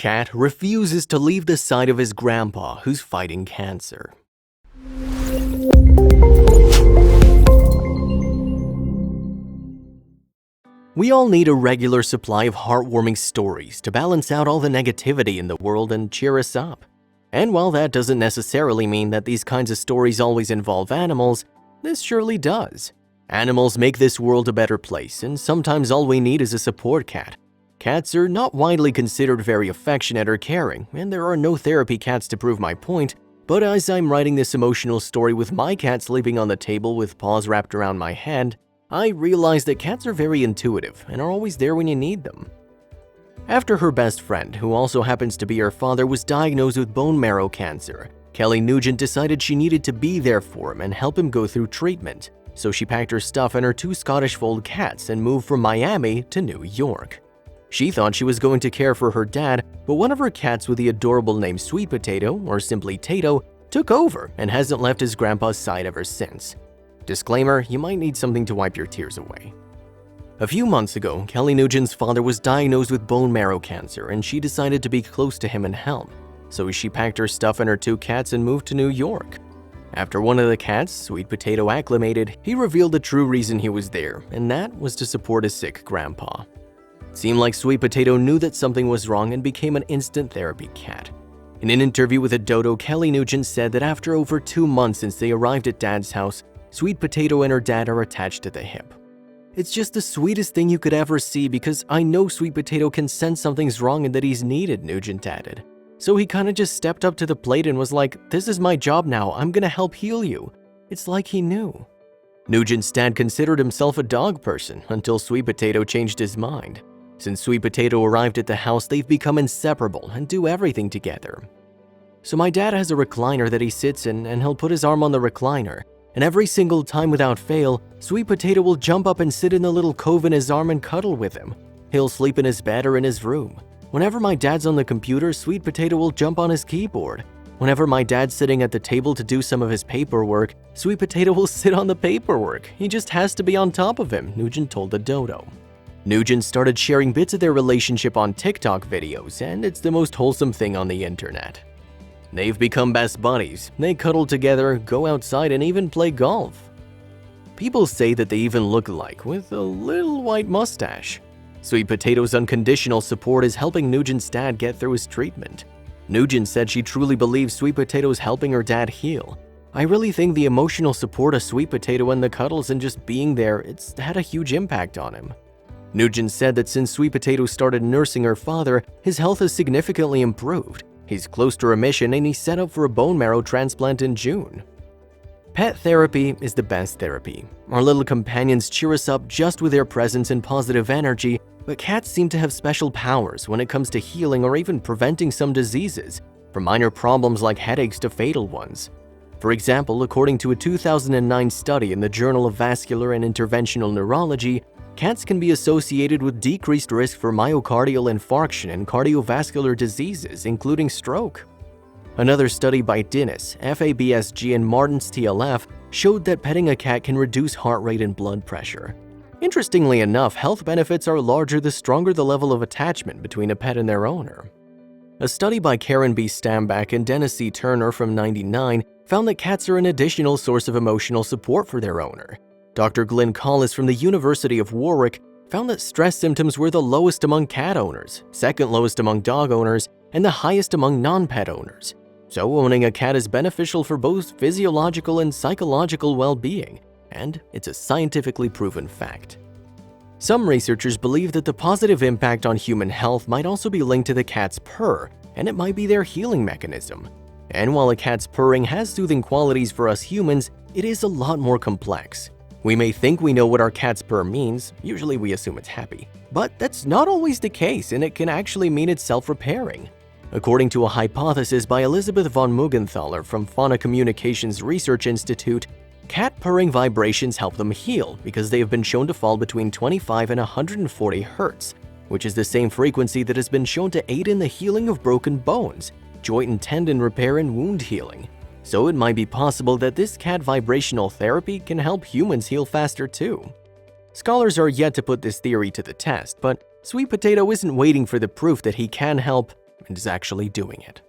cat refuses to leave the side of his grandpa who's fighting cancer. We all need a regular supply of heartwarming stories to balance out all the negativity in the world and cheer us up. And while that doesn't necessarily mean that these kinds of stories always involve animals, this surely does. Animals make this world a better place, and sometimes all we need is a support cat. Cats are not widely considered very affectionate or caring, and there are no therapy cats to prove my point, but as I'm writing this emotional story with my cat sleeping on the table with paws wrapped around my hand, I realized that cats are very intuitive and are always there when you need them. After her best friend, who also happens to be her father, was diagnosed with bone marrow cancer, Kelly Nugent decided she needed to be there for him and help him go through treatment. So she packed her stuff and her 2 Scottish Fold cats and moved from Miami to New York. She thought she was going to care for her dad, but one of her cats with the adorable name Sweet Potato, or simply Tato, took over and hasn't left his grandpa's side ever since. Disclaimer, you might need something to wipe your tears away. A few months ago, Kelly Nugent's father was diagnosed with bone marrow cancer, and she decided to be close to him and help. So she packed her stuff and her 2 cats and moved to New York. After one of the cats, Sweet Potato, acclimated, he revealed the true reason he was there, and that was to support his sick grandpa. It seemed like Sweet Potato knew that something was wrong and became an instant therapy cat. In an interview with a dodo, Kelly Nugent said that after over 2 months since they arrived at Dad's house, Sweet Potato and her dad are attached at the hip. It's just the sweetest thing you could ever see because I know Sweet Potato can sense something's wrong and that he's needed, Nugent added. So he kinda just stepped up to the plate and was like, "This is my job now, I'm gonna help heal you." It's like he knew. Nugent's dad considered himself a dog person until Sweet Potato changed his mind. Since Sweet Potato arrived at the house, they've become inseparable and do everything together. So my dad has a recliner that he sits in, and he'll put his arm on the recliner. And every single time without fail, Sweet Potato will jump up and sit in the little cove in his arm and cuddle with him. He'll sleep in his bed or in his room. Whenever my dad's on the computer, Sweet Potato will jump on his keyboard. Whenever my dad's sitting at the table to do some of his paperwork, Sweet Potato will sit on the paperwork. He just has to be on top of him, Nugent told the dodo. Nugent started sharing bits of their relationship on TikTok videos, and it's the most wholesome thing on the internet. They've become best buddies. They cuddle together, go outside, and even play golf. People say that they even look alike, with a little white mustache. Sweet Potato's unconditional support is helping Nugent's dad get through his treatment. Nugent said she truly believes Sweet Potato is helping her dad heal. "I really think the emotional support of Sweet Potato and the cuddles and just being there, it's had a huge impact on him." Nugent said that since Sweet Potato started nursing her father, his health has significantly improved. He's close to remission and he's set up for a bone marrow transplant in June. Pet therapy is the best therapy. Our little companions cheer us up just with their presence and positive energy, but cats seem to have special powers when it comes to healing or even preventing some diseases, from minor problems like headaches to fatal ones. For example, according to a 2009 study in the Journal of Vascular and Interventional Neurology, cats can be associated with decreased risk for myocardial infarction and cardiovascular diseases, including stroke. Another study by Dinnis, FABSG, and Martins TLF showed that petting a cat can reduce heart rate and blood pressure. Interestingly enough, health benefits are larger the stronger the level of attachment between a pet and their owner. A study by Karen B. Stambach and Dennis C. Turner from '99 found that cats are an additional source of emotional support for their owner. Dr. Glenn Collis from the University of Warwick found that stress symptoms were the lowest among cat owners, second lowest among dog owners, and the highest among non-pet owners. So owning a cat is beneficial for both physiological and psychological well-being, and it's a scientifically proven fact. Some researchers believe that the positive impact on human health might also be linked to the cat's purr, and it might be their healing mechanism. And while a cat's purring has soothing qualities for us humans, it is a lot more complex. We may think we know what our cat's purr means, usually we assume it's happy, but that's not always the case, and it can actually mean it's self-repairing. According to a hypothesis by Elizabeth von Muggenthaler from Fauna Communications Research Institute, cat purring vibrations help them heal because they have been shown to fall between 25 and 140 Hz, which is the same frequency that has been shown to aid in the healing of broken bones, joint and tendon repair, and wound healing. So it might be possible that this cat vibrational therapy can help humans heal faster too. Scholars are yet to put this theory to the test, but Sweet Potato isn't waiting for the proof that he can help, and is actually doing it.